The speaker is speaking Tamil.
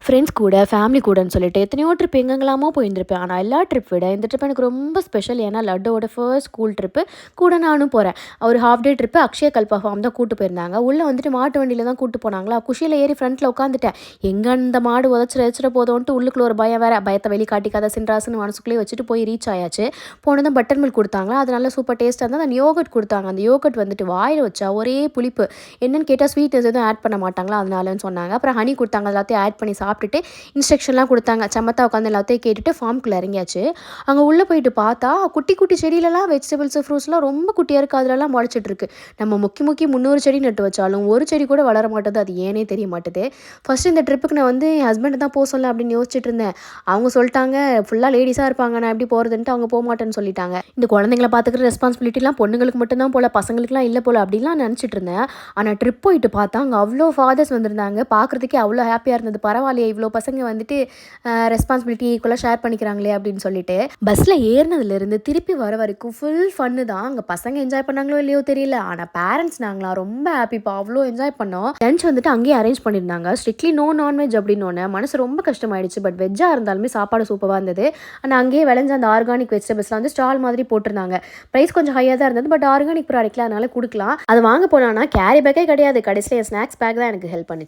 ஃப்ரெண்ட்ஸ் கூட, ஃபேமிலி கூடன்னு சொல்லிட்டு எத்தனையோ ட்ரிப் எங்கெங்கலாமோ போயிருந்திருப்பேன். ஆனா, எல்லா ட்ரிப் விட இந்த ட்ரிப் எனக்கு ரொம்ப ஸ்பெஷல். ஏன்னா, லட்டோட ஃபர்ஸ்ட் ஸ்கூல் ட்ரிப்பு. கூட நானும் போறேன். ஒரு half day trip Akshaya Kalpa farm தான் கூட்டு போயிருந்தாங்க. உள்ள வந்துட்டு மாட்டு வண்டியில தான் கூட்டு போனாங்களா, குஷியில ஏறி ஃப்ரண்ட்ல உட்காந்துட்டேன். எங்க அந்த மாடு உதச்சிட போதோன்ட்டு உள்ளுக்குள்ள ஒரு பயம் வேற. பயத்த வெளிக்காட்டிக்காத சின்ராசுன்னு மனசுக்குள்ளேயே வச்சுட்டு போய் ரீச் ஆயாச்சு. போனதும் பட்டர் மில்க் குடுத்தாங்களா, அது நல்லா சூப்பர் டேஸ்ட்டா இருந்தது. அந்த யோகர்ட் குடுத்தாங்க. அந்த யோகர்ட் வந்துட்டு வாயில வச்சா ஒரே புளிப்பு. என்னன்னு கேட்டா ஸ்வீட்னஸ் எதுவும் ஆட் பண்ண மாட்டாங்களா, அதனாலன்னு சொன்னாங்க. அப்புறம் ஹனி குடுத்தாங்க. எல்லாத்தையும் ஆட் பண்ணி சாப்பிட்டுட்டு இன்ஸ்ட்ரக்ஷன்லாம் கொடுத்தாங்க. சமத்தா உட்காந்து எல்லாத்தையும் கேட்டுட்டு ஃபார்ம்குள்ளே இறங்கியாச்சு. அங்கே உள்ளே போயிட்டு பார்த்தா குட்டி குட்டி செடியிலலாம் வெஜிடபிள்ஸு ஃப்ரூட்ஸ்லாம் ரொம்ப குட்டியாக இருக்குது. அதிலலாம் முளைச்சிட்டு இருக்கு. நம்ம முக்கி முக்கி 300 செடி நட்டு வச்சாலும் ஒரு செடி கூட வளர மாட்டேது. அது ஏனே தெரிய மாட்டேது. ஃபஸ்ட்டு இந்த ட்ரிப்புக்கு நான் வந்து என் ஹஸ்பண்ட் தான் போக சொல்ல அப்படின்னு யோசிச்சுட்டு இருந்தேன். அவங்க சொல்லிட்டாங்க ஃபுல்லாக லேடிஸாக இருப்பாங்க, நான் எப்படி போகிறதுன்ட்டு அவங்க போக மாட்டேன்னு சொல்லிட்டாங்க. இந்த குழந்தைங்கள பார்த்துக்கிற ரெஸ்பான்சிபிலிட்டிலாம் பொண்ணுங்களுக்கு மட்டும்தான் போல, பசங்களுக்குலாம் இல்லை போல அப்படின்லாம் நினச்சிட்டு இருந்தேன். ஆனால் ட்ரிப் போயிட்டு பார்த்தா அங்கே அவ்வளோ ஃபாதர்ஸ் வந்திருந்தாங்க. பார்க்குறதுக்கே அவ்வளோ ஹாப்பியாக இருந்தது. பரவாயில்லையே இவ்வளோ பசங்க வந்துட்டு ரெஸ்பான்சிபிலிட்டி ஈக்குவலாக ஷேர் பண்ணிக்கிறாங்களே அப்படின்னு சொல்லிட்டு பஸ்ஸில் ஏறினதுலேருந்து திருப்பி வர வரைக்கும் ஃபுல் ஃபன்னு தான். அங்கே பசங்க என்ஜாய் பண்ணாங்களோ இல்லையோ தெரியல. ஆனால் பேரண்ட்ஸ் நாங்களாம் ரொம்ப ஹாப்பிப்பா, அவ்வளோ என்ஜாய் பண்ணோம். லஞ்ச் வந்துட்டு அங்கேயே அரேஞ்ச் பண்ணியிருந்தாங்க. ஸ்ட்ரிக்ட்லி நோ நான்வெஜ் அப்படின்னு ஒன்று மனசு ரொம்ப கஷ்டமாயிடுச்சு. பட் வெஜ்ஜாக இருந்தாலுமே சாப்பாடு சூப்பராக இருந்தது. ஆனால் அங்கேயே விளைஞ்ச அந்த ஆர்கானிக் வெஜிடபிள்ஸ்லாம் வந்து ஸ்டால் மாதிரி போட்டிருந்தாங்க. ப்ரைஸ் கொஞ்சம் ஹையாக தான் இருந்தது. பட் ஆர்கானிக் ப்ராடக்ட்லாம் அதனால கொடுக்கலாம். அது வாங்க போனான்னா கேரி பேக்கே கிடையாது. கடைசியில் என் ஸ்நாக்ஸ் பேக் தான் எனக்கு ஹெல்ப் பண்ணிச்சு.